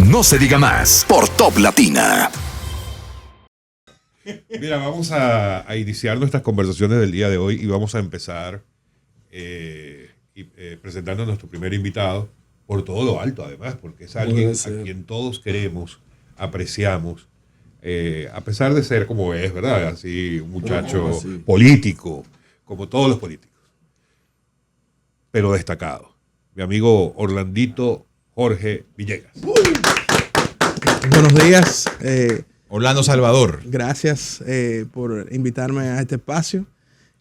No se diga más por Top Latina. Mira, vamos a iniciar nuestras conversaciones del día de hoy y vamos a empezar presentando a nuestro primer invitado por todo lo alto, además, porque es alguien a quien todos queremos, apreciamos, a pesar de ser como es, ¿verdad? Así, un muchacho político, como todos los políticos, pero destacado. Mi amigo Orlandito Jorge Villegas. Buenos días. Orlando Salvador. Gracias por invitarme a este espacio.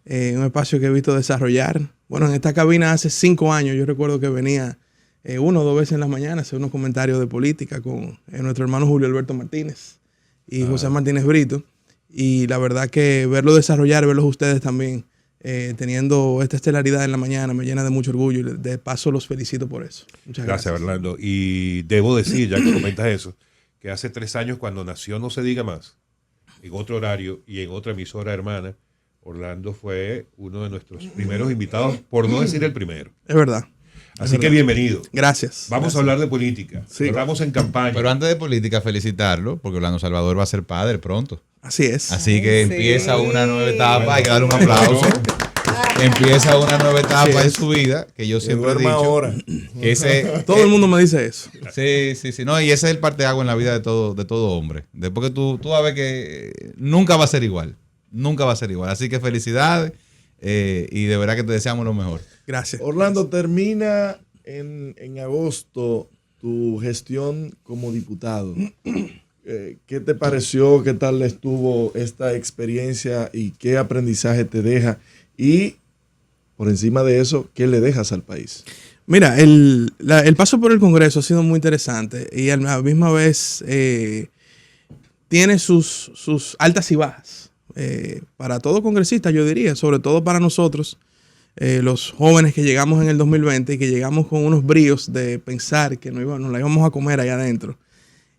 Un espacio que he visto desarrollar. Bueno, en esta cabina hace 5 años yo recuerdo que venía 1 o 2 veces en las mañanas a hacer unos comentarios de política con nuestro hermano Julio Alberto Martínez y José Martínez Brito. Y la verdad que verlo desarrollar, verlos ustedes también teniendo esta estelaridad en la mañana me llena de mucho orgullo y de paso los felicito por eso. Muchas gracias. Gracias, Orlando. Y debo decir, ya que comentas eso, que hace 3 años cuando nació No se diga más, en otro horario y en otra emisora hermana, Orlando fue uno de nuestros primeros invitados, por no decir el primero. Es verdad. Así que bienvenido. Gracias. Vamos a hablar de política. Sí. Estamos en campaña. Pero antes de política, felicitarlo, porque Orlando Salvador va a ser padre pronto. Así es. Así que empieza una nueva etapa, hay que darle un aplauso. Empieza una nueva etapa en su vida, que yo siempre he dicho. Ahora. Todo el mundo me dice eso. Sí. No, y ese es el parteaguas en la vida de todo hombre. Después que tú vas a ver que nunca va a ser igual. Nunca va a ser igual. Así que felicidades y de verdad que te deseamos lo mejor. Gracias. Orlando, termina en agosto tu gestión como diputado. ¿Qué te pareció? ¿Qué tal estuvo esta experiencia y qué aprendizaje te deja? Y por encima de eso, ¿qué le dejas al país? Mira, el paso por el Congreso ha sido muy interesante y a la misma vez tiene sus altas y bajas. Para todo congresista, yo diría, sobre todo para nosotros, los jóvenes que llegamos en el 2020 y que llegamos con unos bríos de pensar que nos la íbamos a comer allá adentro.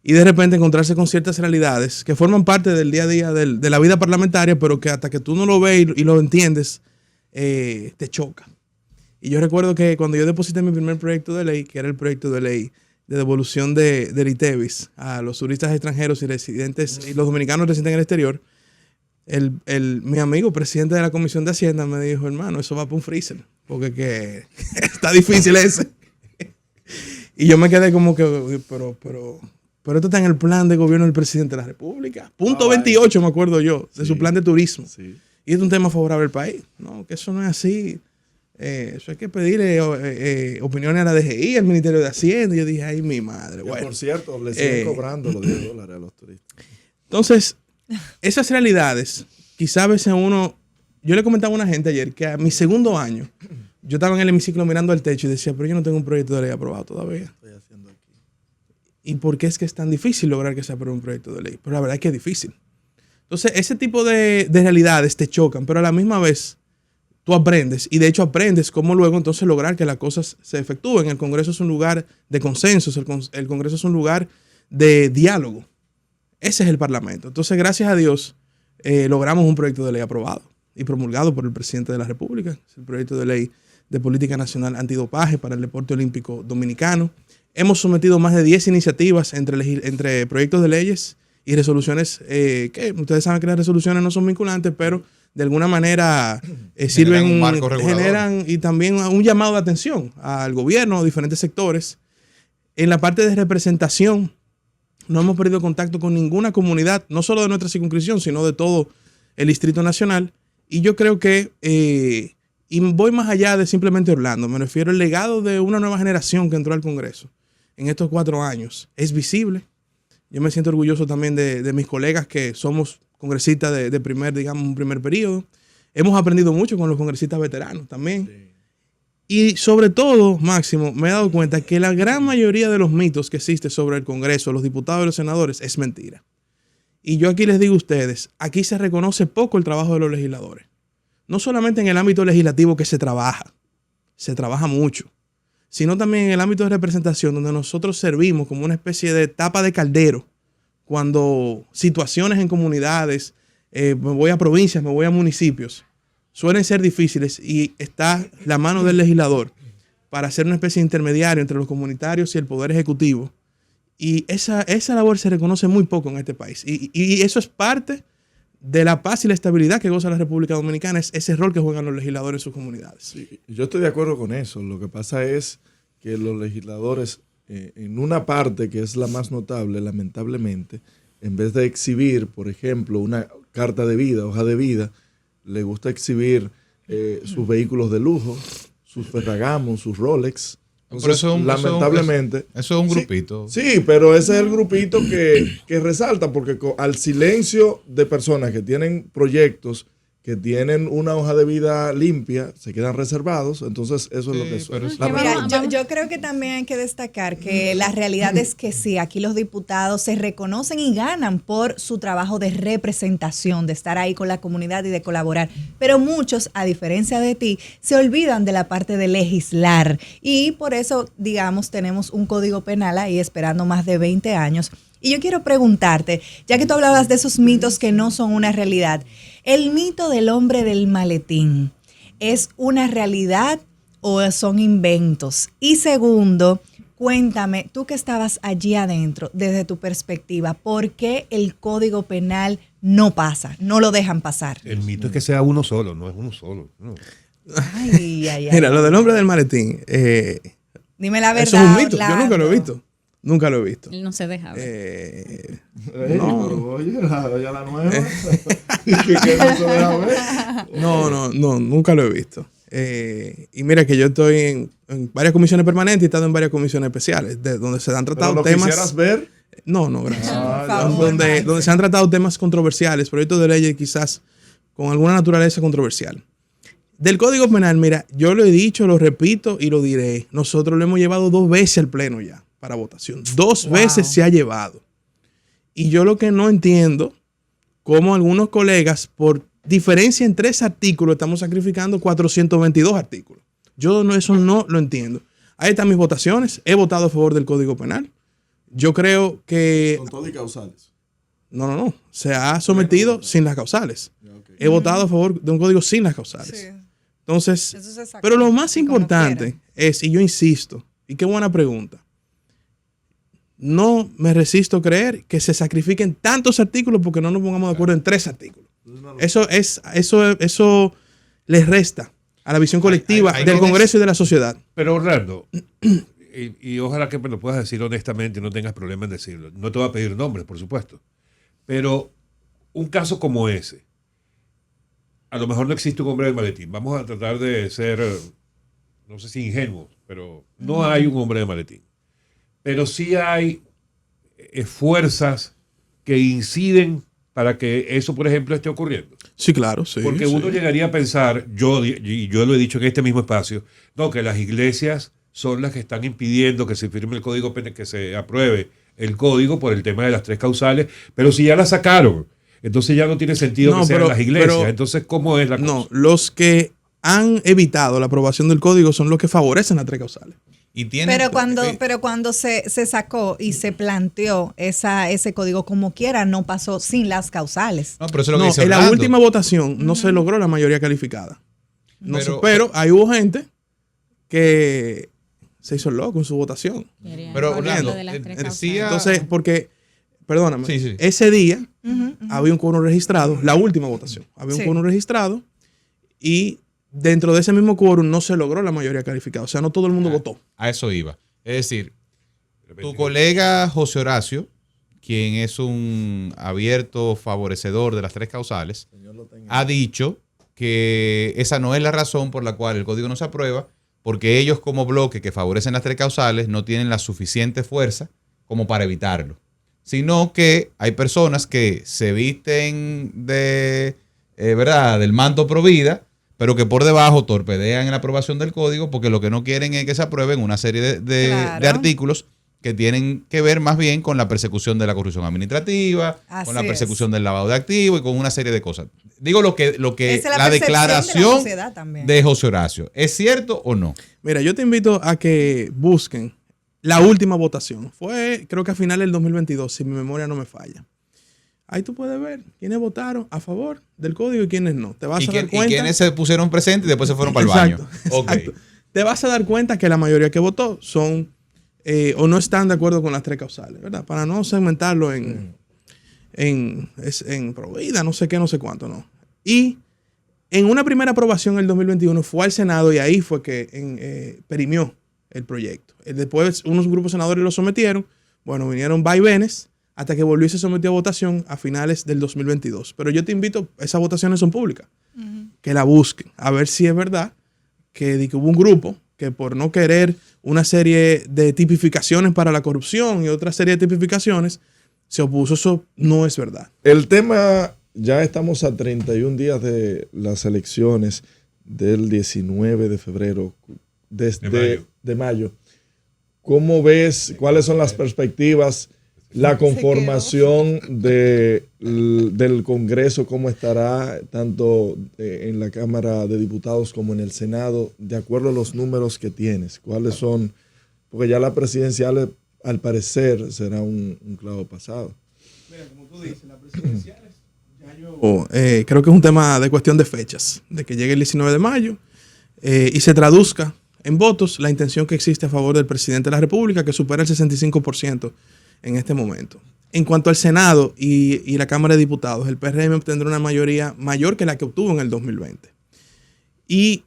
Y de repente encontrarse con ciertas realidades que forman parte del día a día de la vida parlamentaria, pero que hasta que tú no lo ves y lo entiendes, te choca. Y yo recuerdo que cuando yo deposité mi primer proyecto de ley, que era el proyecto de ley de devolución del ITEVIS a los turistas extranjeros y residentes y los dominicanos residentes en el exterior, mi amigo presidente de la Comisión de Hacienda me dijo, hermano, eso va para un freezer, porque que está difícil ese. Y yo me quedé como que, pero esto está en el plan de gobierno del presidente de la República. Punto 28, me acuerdo yo, de su plan de turismo. Sí. Y es un tema favorable al país. No, que eso no es así. Eso hay que pedirle opiniones a la DGI, al Ministerio de Hacienda. Y yo dije, ay, mi madre. Bueno, por cierto, le siguen cobrando los $10 a los turistas. Entonces, esas realidades, quizás a veces yo le comentaba a una gente ayer que a mi segundo año, yo estaba en el hemiciclo mirando al techo y decía, pero yo no tengo un proyecto de ley aprobado todavía. Estoy haciendo aquí. ¿Y por qué es que es tan difícil lograr que se apruebe un proyecto de ley? Pero la verdad es que es difícil. Entonces, ese tipo de realidades te chocan, pero a la misma vez tú aprendes, y de hecho aprendes cómo luego entonces lograr que las cosas se efectúen. El Congreso es un lugar de consensos, el Congreso es un lugar de diálogo. Ese es el Parlamento. Entonces, gracias a Dios, logramos un proyecto de ley aprobado y promulgado por el presidente de la República. Es el proyecto de ley de política nacional antidopaje para el deporte olímpico dominicano. Hemos sometido más de 10 iniciativas entre proyectos de leyes y resoluciones que ustedes saben que las resoluciones no son vinculantes, pero de alguna manera generan y también un llamado de atención al gobierno, a diferentes sectores. En la parte de representación, no hemos perdido contacto con ninguna comunidad, no solo de nuestra circunscripción, sino de todo el Distrito Nacional. Y yo creo que, y voy más allá de simplemente Orlando, me refiero al legado de una nueva generación que entró al Congreso en estos 4 años. Es visible. Yo me siento orgulloso también de mis colegas que somos congresistas de un primer periodo. Hemos aprendido mucho con los congresistas veteranos también. Sí. Y sobre todo, Máximo, me he dado cuenta que la gran mayoría de los mitos que existen sobre el Congreso, los diputados y los senadores, es mentira. Y yo aquí les digo a ustedes, aquí se reconoce poco el trabajo de los legisladores. No solamente en el ámbito legislativo que se trabaja mucho, sino también en el ámbito de representación, donde nosotros servimos como una especie de tapa de caldero cuando situaciones en comunidades, me voy a provincias, me voy a municipios, suelen ser difíciles y está la mano del legislador para ser una especie de intermediario entre los comunitarios y el Poder Ejecutivo Y esa labor se reconoce muy poco en este país. Y eso es parte de la paz y la estabilidad que goza la República Dominicana, es ese rol que juegan los legisladores en sus comunidades. Sí, yo estoy de acuerdo con eso. Lo que pasa es que los legisladores, en una parte que es la más notable, lamentablemente, en vez de exhibir, por ejemplo, una carta de vida, hoja de vida, le gusta exhibir sus vehículos de lujo, sus Ferragamo, sus Rolex. Entonces, pero lamentablemente. Eso es un grupito. Sí, pero ese es el grupito que resalta, porque al silencio de personas que tienen proyectos, que tienen una hoja de vida limpia, se quedan reservados. Entonces, eso es lo que son. Mira, yo creo que también hay que destacar que la realidad es que sí, aquí los diputados se reconocen y ganan por su trabajo de representación, de estar ahí con la comunidad y de colaborar. Pero muchos, a diferencia de ti, se olvidan de la parte de legislar. Y por eso, digamos, tenemos un código penal ahí esperando más de 20 años. Y yo quiero preguntarte, ya que tú hablabas de esos mitos que no son una realidad, ¿el mito del hombre del maletín es una realidad o son inventos? Y segundo, cuéntame, tú que estabas allí adentro, desde tu perspectiva, ¿por qué el Código Penal no pasa, no lo dejan pasar? El mito es que sea uno solo, no es uno solo. No. Mira, lo del hombre del maletín, dime la verdad. eso es un mito, Orlando. yo nunca lo he visto. Nunca lo he visto. Él no se deja ver. No. Oye, la nueva. ¿Qué no se deja ver? No, nunca lo he visto. Y mira que yo estoy en varias comisiones permanentes y he estado en varias comisiones especiales, donde se han tratado ¿Pero lo temas. quisieras ver? No, gracias. Favor, donde se han tratado temas controversiales, proyectos de leyes quizás con alguna naturaleza controversial. Del Código Penal, mira, yo lo he dicho, lo repito y lo diré. Nosotros lo hemos llevado 2 veces al Pleno ya para votación. 2 veces se ha llevado. Y yo lo que no entiendo, como algunos colegas, por diferencia en 3 artículos, estamos sacrificando 422 artículos. Eso no lo entiendo. Ahí están mis votaciones. He votado a favor del Código Penal. Yo creo que... Con todo y causales. No. Se ha sometido sin las causales. He votado a favor de un código sin las causales. Sí. Entonces, Eso se saca pero lo más como importante es, y yo insisto, y qué buena pregunta, no me resisto a creer que se sacrifiquen tantos artículos porque no nos pongamos de acuerdo en 3 artículos. Eso les resta a la visión colectiva del Congreso y de la sociedad. Pero Orlando, y ojalá que me lo puedas decir honestamente y no tengas problema en decirlo. No te voy a pedir nombres, por supuesto. Pero un caso como ese, a lo mejor no existe un hombre del maletín. Vamos a tratar de ser, no sé si ingenuos, pero no hay un hombre de maletín. Pero sí hay fuerzas que inciden para que eso, por ejemplo, esté ocurriendo. Sí, claro, sí. Porque uno llegaría a pensar, yo lo he dicho en este mismo espacio, no, que las iglesias son las que están impidiendo que se firme el código penal, que se apruebe el código por el tema de las 3 causales, pero si ya la sacaron, entonces ya no tiene sentido que sean las iglesias. Entonces, ¿cómo es la cosa? No, los que han evitado la aprobación del código son los que favorecen las 3 causales. Y tiene, pero cuando se sacó y se planteó ese código como quiera, no pasó sin las causales. No, pero eso es lo que dice en la Orlando. última votación no se logró la mayoría calificada. Pero ahí hubo gente que se hizo loco en su votación. Pero Orlando, Entonces, porque, perdóname, Sí. ese día había un quórum registrado, la última votación, había un quórum registrado y dentro de ese mismo quórum no se logró la mayoría calificada. O sea, no todo el mundo votó. A eso iba. Es decir, tu colega José Horacio, quien es un abierto favorecedor de las 3 causales, ha dicho que esa no es la razón por la cual el código no se aprueba, porque ellos como bloque que favorecen las 3 causales no tienen la suficiente fuerza como para evitarlo, sino que hay personas que se visten de, del manto pro vida, pero que por debajo torpedean la aprobación del código porque lo que no quieren es que se aprueben una serie de artículos que tienen que ver más bien con la persecución de la corrupción administrativa, con la persecución del lavado de activos y con una serie de cosas. Digo lo que la declaración de José Horacio. ¿Es cierto o no? Mira, yo te invito a que busquen la última votación. Fue, creo que a finales del 2022, si mi memoria no me falla. Ahí tú puedes ver quiénes votaron a favor del código y quiénes no. Te vas a dar cuenta. Y quiénes se pusieron presentes y después se fueron para el baño. Exacto. Te vas a dar cuenta que la mayoría que votó son o no están de acuerdo con las tres causales, ¿verdad? Para no segmentarlo en Provida, no sé qué, no sé cuánto, no. Y en una primera aprobación en el 2021 fue al Senado y ahí fue que perimió el proyecto. Después unos grupos senadores lo sometieron, bueno, vinieron vaivenes hasta que volvió y se sometió a votación a finales del 2022. Pero yo te invito, esas votaciones son públicas, que la busquen, a ver si es verdad que hubo un grupo que por no querer una serie de tipificaciones para la corrupción y otra serie de tipificaciones se opuso. Eso no es verdad. El tema, ya estamos a 31 días de las elecciones del 19 de febrero, de mayo. ¿Cómo ves? ¿Cuáles son las perspectivas? La conformación del Congreso, ¿cómo estará tanto en la Cámara de Diputados como en el Senado, de acuerdo a los números que tienes? ¿Cuáles son? Porque ya la presidencial, al parecer, será un clavo pasado. Mira, como tú dices, las presidenciales, creo que es un tema de cuestión de fechas, de que llegue el 19 de mayo y se traduzca en votos la intención que existe a favor del presidente de la República, que supera el 65% en este momento. En cuanto al Senado y la Cámara de Diputados, el PRM obtendrá una mayoría mayor que la que obtuvo en el 2020. Y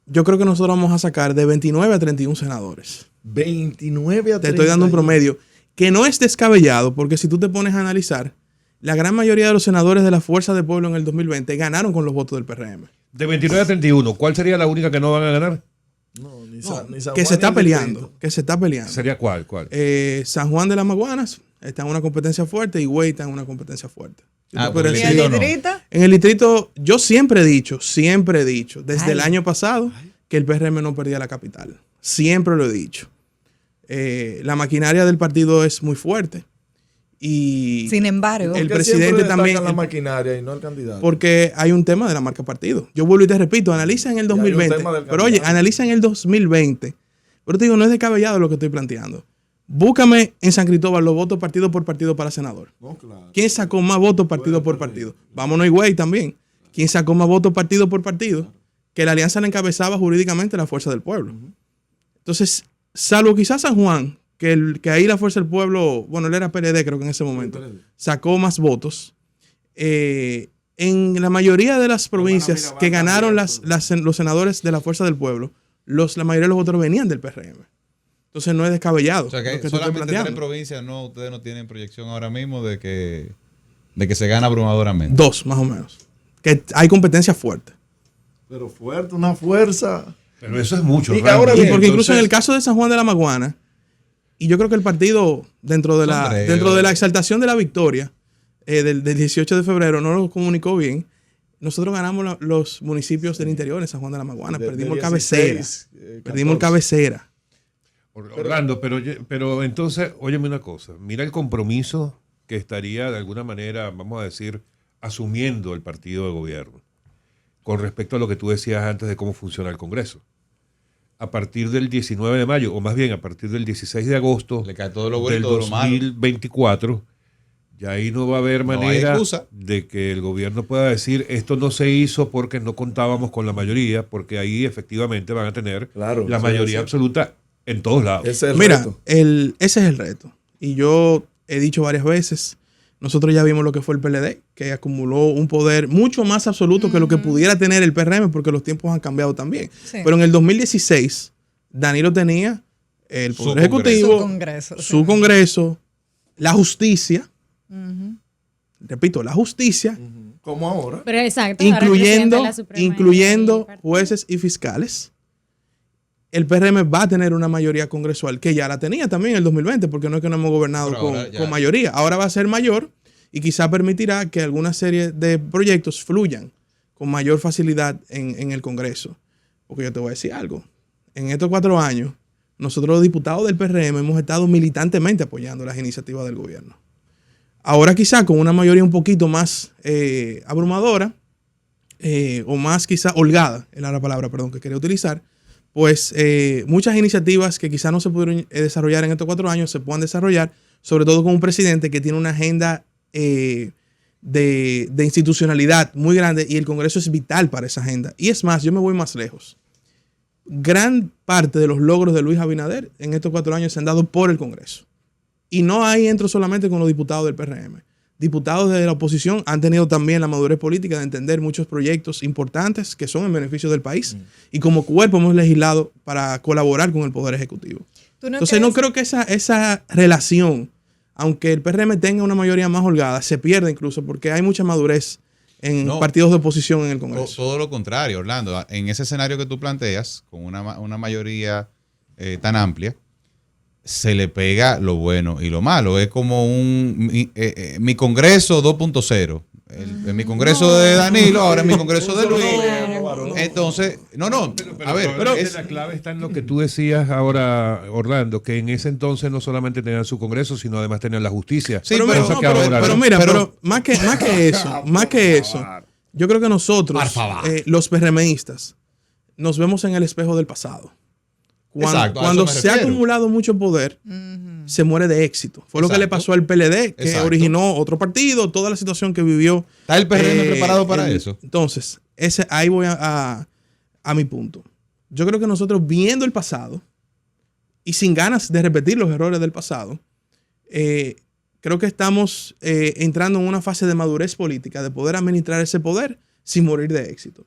yo creo que nosotros vamos a sacar de 29 a 31 senadores. 29 a 31. Te estoy dando un promedio que no es descabellado, porque si tú te pones a analizar, la gran mayoría de los senadores de la Fuerza del Pueblo en el 2020 ganaron con los votos del PRM. De 29 a 31, ¿cuál sería la única que no van a ganar? No, ni que se está peleando. Que se está peleando. ¿Sería cuál? San Juan de las Maguanas está en una competencia fuerte y Güey está en una competencia fuerte. ¿Y el distrito? En el distrito, yo siempre he dicho, desde el año pasado, que el PRM no perdía la capital. Siempre lo he dicho. La maquinaria del partido es muy fuerte. Y sin embargo, el presidente también la maquinaria y no el candidato. Porque hay un tema de la marca partido. Yo vuelvo y te repito, analiza en el 2020. Pero oye, analiza en el 2020. Pero te digo, no es descabellado lo que estoy planteando. Búscame en San Cristóbal los votos partido por partido para senador. No, claro. ¿Quién sacó más votos partido por partido? Vámonos Higüey también. ¿Quién sacó más votos partido por partido? Que la alianza la encabezaba jurídicamente la Fuerza del Pueblo. Entonces, salvo quizás San Juan, que ahí la Fuerza del Pueblo, bueno, él era PLD creo que en ese momento, sacó más votos. En la mayoría de las provincias que ganaron los senadores de la Fuerza del Pueblo, la mayoría de los votos venían del PRM. Entonces no es descabellado. O sea que solamente en 3 provincias ustedes no tienen proyección ahora mismo de que se gana abrumadoramente. 2 más o menos. Que hay competencia fuerte. Pero fuerte, una fuerza. Pero eso es mucho. Y ahora bien, porque incluso en el caso de San Juan de la Maguana, y yo creo que el partido, dentro de la exaltación de la victoria del 18 de febrero, no lo comunicó bien. Nosotros ganamos los municipios del interior en San Juan de la Maguana. Perdimos el cabecera. Perdimos el cabecera. Orlando, pero entonces, óyeme una cosa. Mira el compromiso que estaría de alguna manera, vamos a decir, asumiendo el partido de gobierno con respecto a lo que tú decías antes de cómo funciona el Congreso. A partir del 19 de mayo, o más bien a partir del 16 de agosto le cae todo lo bueno del y todo 2024, ya ahí no va a haber manera de que el gobierno pueda decir esto no se hizo porque no contábamos con la mayoría, porque ahí efectivamente van a tener la mayoría absoluta en todos lados. Ese es el Mira, reto. ese es el reto. Y yo he dicho varias veces, nosotros ya vimos lo que fue el PLD, que acumuló un poder mucho más absoluto que lo que pudiera tener el PRM, porque los tiempos han cambiado también. Sí. Pero en el 2016, Danilo tenía el Poder Ejecutivo, su Congreso, la justicia, repito, la justicia, como ahora, pero exacto, incluyendo jueces y fiscales. El PRM va a tener una mayoría congresual, que ya la tenía también en el 2020, porque no es que no hemos gobernado con mayoría. Ahora va a ser mayor y quizá permitirá que alguna serie de proyectos fluyan con mayor facilidad en el Congreso. Porque yo te voy a decir algo. En estos 4 años, nosotros los diputados del PRM hemos estado militantemente apoyando las iniciativas del gobierno. Ahora quizá con una mayoría un poquito más abrumadora, o más quizá holgada, era la palabra, perdón, que quería utilizar, pues muchas iniciativas que quizás no se pudieron desarrollar en estos 4 años se puedan desarrollar, sobre todo con un presidente que tiene una agenda de institucionalidad muy grande y el Congreso es vital para esa agenda. Y es más, yo me voy más lejos. gran parte de los logros de Luis Abinader en estos 4 años se han dado por el Congreso. Y no ahí entro solamente con los diputados del PRM. Diputados de la oposición han tenido también la madurez política de entender muchos proyectos importantes que son en beneficio del país. Y como cuerpo hemos legislado para colaborar con el Poder Ejecutivo. Entonces no creo que esa relación, aunque el PRM tenga una mayoría más holgada, se pierda incluso porque hay mucha madurez en partidos de oposición en el Congreso. Todo lo contrario, Orlando. En ese escenario que tú planteas, con una mayoría tan amplia, se le pega lo bueno y lo malo. Es como mi Congreso 2.0. Mi Congreso de Danilo, ahora es mi Congreso de Luis. Entonces, a ver. Pero la clave está en lo que tú decías ahora, Orlando, que en ese entonces no solamente tenían su Congreso, sino además tenían la justicia. Sí, pero mira, más que eso, yo creo que nosotros, los PRMistas, nos vemos en el espejo del pasado. Cuando se ha acumulado mucho poder, se muere de éxito. Fue lo que le pasó al PLD, que originó otro partido, toda la situación que vivió. ¿Está el PRM preparado para eso? Entonces, ahí voy a mi punto. Yo creo que nosotros, viendo el pasado y sin ganas de repetir los errores del pasado, creo que estamos entrando en una fase de madurez política, de poder administrar ese poder sin morir de éxito.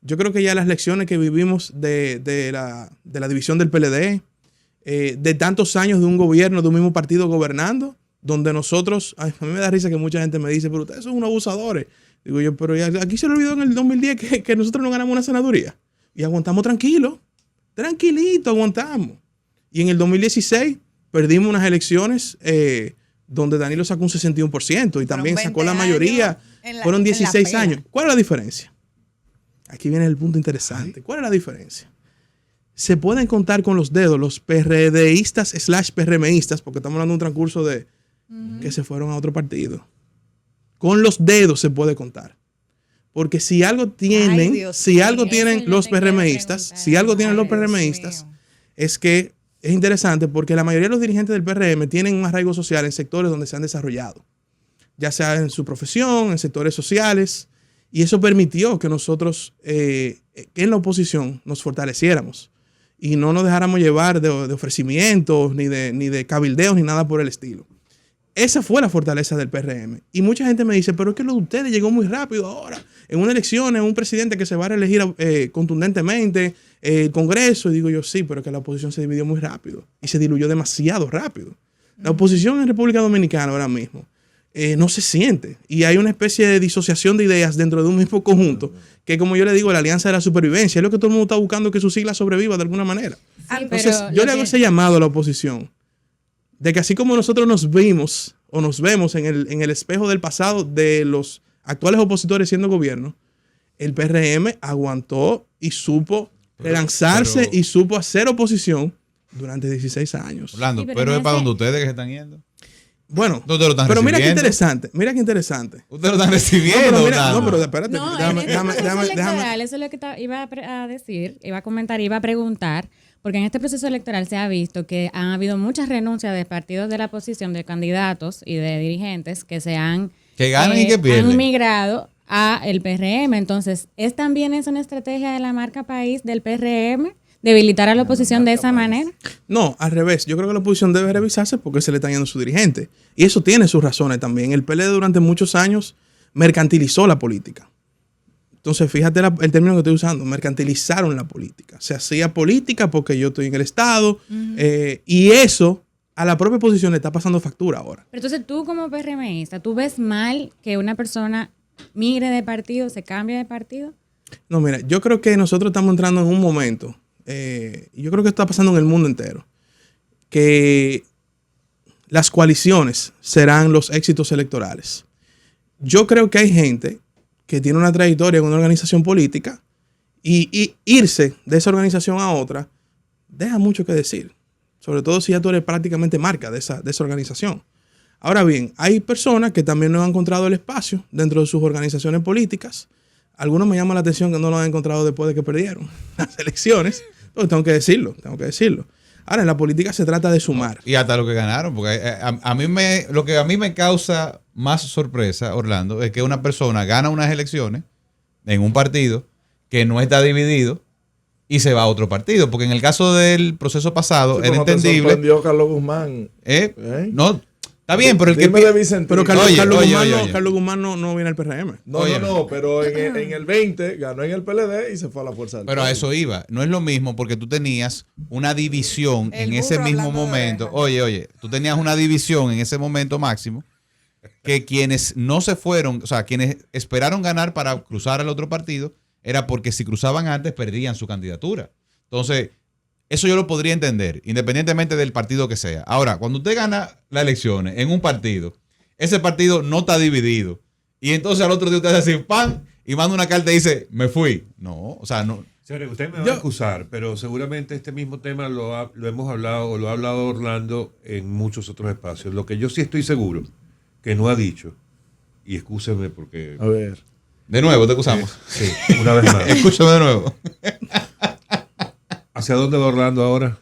Yo creo que ya las lecciones que vivimos de la división del PLD, de tantos años de un gobierno, de un mismo partido gobernando, donde nosotros, a mí me da risa que mucha gente me dice, pero ustedes son unos abusadores. Digo yo, pero aquí se le olvidó en el 2010 que nosotros no ganamos una senaduría. Y aguantamos tranquilito aguantamos. Y en el 2016 perdimos unas elecciones donde Danilo sacó un 61% y también sacó la mayoría. Fueron 16 años. ¿Cuál es la diferencia? Aquí viene el punto interesante. ¿Cuál es la diferencia? Se pueden contar con los dedos los PRDistas / PRMistas, porque estamos hablando de un transcurso de que se fueron a otro partido. Con los dedos se puede contar. Porque si algo tienen, los PRMistas, es que es interesante porque la mayoría de los dirigentes del PRM tienen un arraigo social en sectores donde se han desarrollado, ya sea en su profesión, en sectores sociales. Y eso permitió que nosotros, que en la oposición, nos fortaleciéramos y no nos dejáramos llevar de ofrecimientos, ni de cabildeos, ni nada por el estilo. Esa fue la fortaleza del PRM. Y mucha gente me dice, pero es que lo de ustedes llegó muy rápido ahora. En una elección, en un presidente que se va a reelegir contundentemente, el Congreso. Y digo yo, sí, pero que la oposición se dividió muy rápido y se diluyó demasiado rápido. La oposición en República Dominicana ahora mismo no se siente. Y hay una especie de disociación de ideas dentro de un mismo conjunto, que como yo le digo, la alianza de la supervivencia, es lo que todo el mundo está buscando, que su sigla sobreviva de alguna manera. Entonces, yo le hago ese llamado a la oposición, de que así como nosotros nos vimos o nos vemos en el espejo del pasado de los actuales opositores siendo gobierno, el PRM aguantó y supo relanzarse y supo hacer oposición durante 16 años. Orlando, pero es para donde ustedes que se están yendo. Bueno, pero mira qué interesante. Ustedes lo están recibiendo. No, pero espérate. Déjame. Eso es lo que iba a decir, iba a comentar, iba a preguntar, porque en este proceso electoral se ha visto que han habido muchas renuncias de partidos de la oposición, de candidatos y de dirigentes que se han ganan y que pierden. Han migrado a el PRM. Entonces, ¿es también eso una estrategia de la marca país del PRM? ¿Debilitar a la oposición de esa manera? No, al revés. Yo creo que la oposición debe revisarse porque se le está yendo su dirigente. Y eso tiene sus razones también. El PLD durante muchos años mercantilizó la política. Entonces, fíjate el término que estoy usando. Mercantilizaron la política. Se hacía política porque yo estoy en el Estado. Y eso a la propia oposición le está pasando factura ahora. Pero entonces tú como PRMista, ¿tú ves mal que una persona migre de partido, se cambie de partido? No, mira, yo creo que nosotros estamos entrando en un momento... yo creo que está pasando en el mundo entero, que las coaliciones serán los éxitos electorales. Yo creo que hay gente que tiene una trayectoria en una organización política y irse de esa organización a otra deja mucho que decir, sobre todo si ya tú eres prácticamente marca de esa organización. Ahora bien, hay personas que también no han encontrado el espacio dentro de sus organizaciones políticas. Algunos me llaman la atención que no lo han encontrado después de que perdieron las elecciones. Pero tengo que decirlo. Ahora, en la política se trata de sumar. Y hasta lo que ganaron, porque lo que a mí me causa más sorpresa, Orlando, es que una persona gana unas elecciones en un partido que no está dividido y se va a otro partido. Porque en el caso del proceso pasado era ¿Cómo te entendible. sorprendió Carlos Guzmán? No, está bien, pero el que. Dime de Vicentino. Pero Carlos, Oye, Carlos oye, Guzmán, oye. Carlos Guzmán no viene al PRM. No, pero en el 20 ganó en el PLD y se fue a la Fuerza del Pero a Pueblo. eso iba. No es lo mismo porque tú tenías una división El en ese burro mismo hablando de momento. orejas. Oye, tú tenías una división en ese momento máximo que quienes no se fueron, o sea, quienes esperaron ganar para cruzar al otro partido, era porque si cruzaban antes perdían su candidatura. Entonces, eso yo lo podría entender, independientemente del partido que sea. Ahora, cuando usted gana las elecciones en un partido, ese partido no está dividido. Y entonces al otro día usted hace así, ¡pam! Y manda una carta y dice, me fui. No, o sea, no. Señores, usted me va a excusar, pero seguramente este mismo tema lo hemos hablado, o lo ha hablado Orlando en muchos otros espacios. Lo que yo sí estoy seguro que no ha dicho, y excúseme porque... A ver. De nuevo, te acusamos. Sí, una vez más. Escúchame de nuevo. ¿Hacia dónde va Orlando ahora?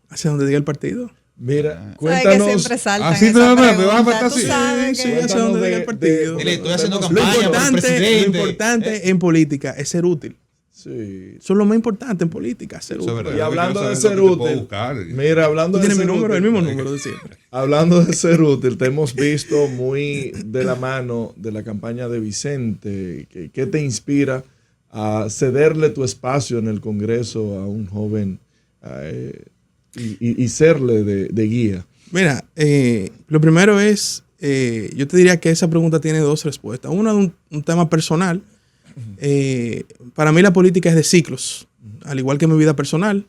¿Hacia dónde diga el partido? Mira, Sabes que cuéntanos. siempre saltan Así esa nada más, me vas a pregunta. matar Tú así. sabes Sí, que- hacia dónde diga el partido. Dile, estoy haciendo Lo Lo campaña por el importante, presidente. lo importante en política es ser útil. Sí. Eso es lo más importante en política, ser Eso es útil. verdad. Y hablando Yo de quiero ser saber dónde te puedo útil. buscar. Mira, hablando Tú de tienes mi ser número, útil. el mismo número de siempre. Hablando de ser útil, te hemos visto muy de la mano de la campaña de Vicente. ¿Qué te inspira a cederle tu espacio en el Congreso a un joven y serle de guía? Mira, lo primero es, yo te diría que esa pregunta tiene dos respuestas. Una de un tema personal. Para mí la política es de ciclos, al igual que mi vida personal.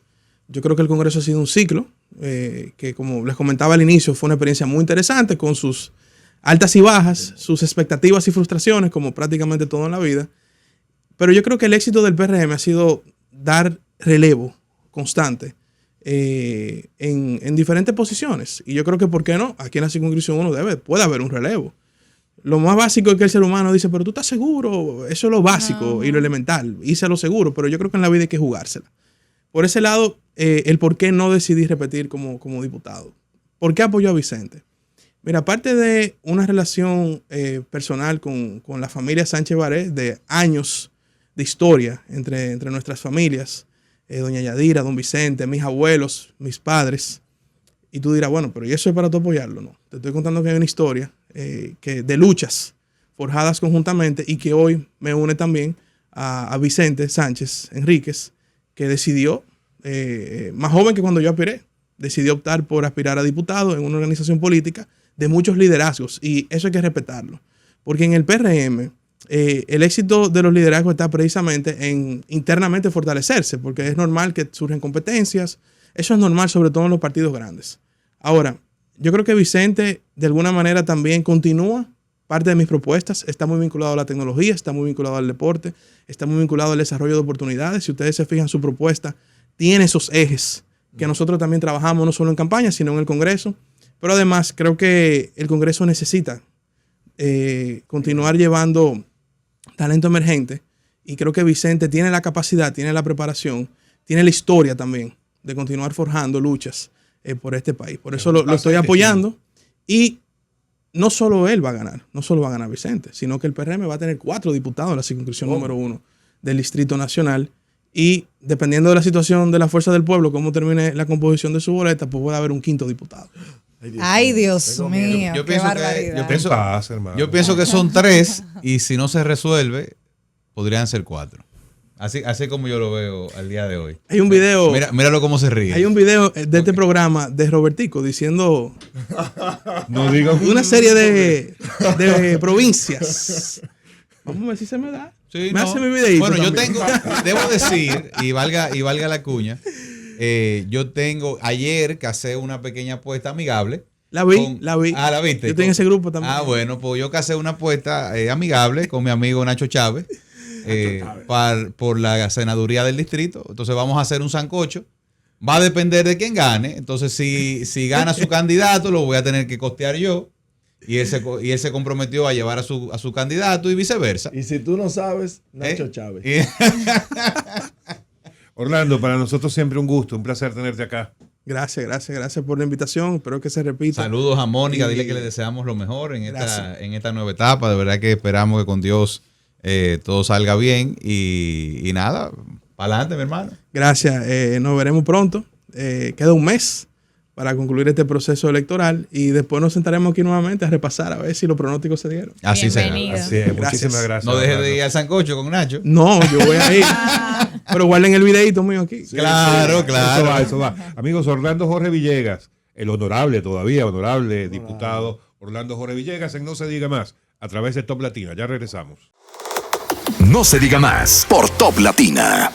Yo creo que el Congreso ha sido un ciclo, que como les comentaba al inicio, fue una experiencia muy interesante con sus altas y bajas, sus expectativas y frustraciones, como prácticamente todo en la vida. Pero yo creo que el éxito del PRM ha sido dar relevo constante en diferentes posiciones. Y yo creo que, ¿por qué no? Aquí en la circunscripción puede haber un relevo. Lo más básico es que el ser humano dice, pero tú estás seguro, eso es lo básico y lo elemental, hice lo seguro, pero yo creo que en la vida hay que jugársela. Por ese lado, el por qué no decidí repetir como diputado. ¿Por qué apoyó a Vicente? Mira, aparte de una relación personal con la familia Sánchez Baré, de años de historia entre nuestras familias, doña Yadira, don Vicente, mis abuelos, mis padres, y tú dirás, bueno, pero ¿y eso es para tú apoyarlo? No, te estoy contando que hay una historia de luchas forjadas conjuntamente y que hoy me une también a Vicente Sánchez Enríquez, que decidió, más joven que cuando yo aspiré, decidió optar por aspirar a diputado en una organización política de muchos liderazgos, y eso hay que respetarlo, porque en el PRM el éxito de los liderazgos está precisamente en internamente fortalecerse, porque es normal que surgen competencias, eso es normal sobre todo en los partidos grandes. Ahora, yo creo que Vicente de alguna manera también continúa parte de mis propuestas, está muy vinculado a la tecnología, está muy vinculado al deporte, está muy vinculado al desarrollo de oportunidades. Si ustedes se fijan, su propuesta tiene esos ejes que nosotros también trabajamos no solo en campaña, sino en el Congreso. Pero además creo que el Congreso necesita continuar llevando talento emergente, y creo que Vicente tiene la capacidad, tiene la preparación, tiene la historia también de continuar forjando luchas por este país. Por eso lo estoy apoyando, y no solo él va a ganar, no solo va a ganar Vicente, sino que el PRM va a tener 4 diputados en la circunscripción número 1 del Distrito Nacional, y dependiendo de la situación de la Fuerza del Pueblo, cómo termine la composición de su boleta, pues puede haber un 5º diputado. Ay, Dios mío, Yo qué pienso que- barbaridad. yo pienso- Paz, hermano. Yo pienso que son 3 y si no se resuelve, podrían ser 4. Así como yo lo veo al día de hoy. Hay un video, Míralo cómo se ríe. hay un video de este programa de Robertico diciendo No digas una serie de provincias. Vamos a ver si se me da. Sí, me no. hace mi videito. Bueno, yo también. debo decir, y valga la cuña, yo tengo, ayer casé una pequeña apuesta amigable. La vi. Ah, ¿la viste? Yo estoy en ese grupo también. Ah, bueno, pues yo casé una apuesta amigable con mi amigo Nacho Chávez por la senaduría del distrito. Entonces vamos a hacer un sancocho. Va a depender de quién gane. Entonces, si gana su candidato, lo voy a tener que costear yo. Y él se comprometió a llevar a su candidato y viceversa. Y si tú no sabes, Nacho Chávez. Orlando, para nosotros siempre un gusto, un placer tenerte acá. Gracias por la invitación. Espero que se repita. Saludos a Mónica, Y- dile que le deseamos lo mejor en Gracias. esta nueva etapa. De verdad que esperamos que con Dios todo salga bien. Y nada, Para adelante, mi hermano. Gracias. Nos veremos pronto. Queda un mes para concluir este proceso electoral y después nos sentaremos aquí nuevamente a repasar a ver si los pronósticos se dieron. Así será. Bienvenido. Así es, muchísimas gracias. No dejes de Orlando. ir al sancocho con Nacho. No, yo voy a ir. Pero guarden el videito mío aquí. Claro, claro. Eso va. Amigos, Orlando Jorge Villegas, el honorable diputado Orlando Jorge Villegas, en No Se Diga Más, a través de Top Latina. Ya regresamos. No se diga más por Top Latina.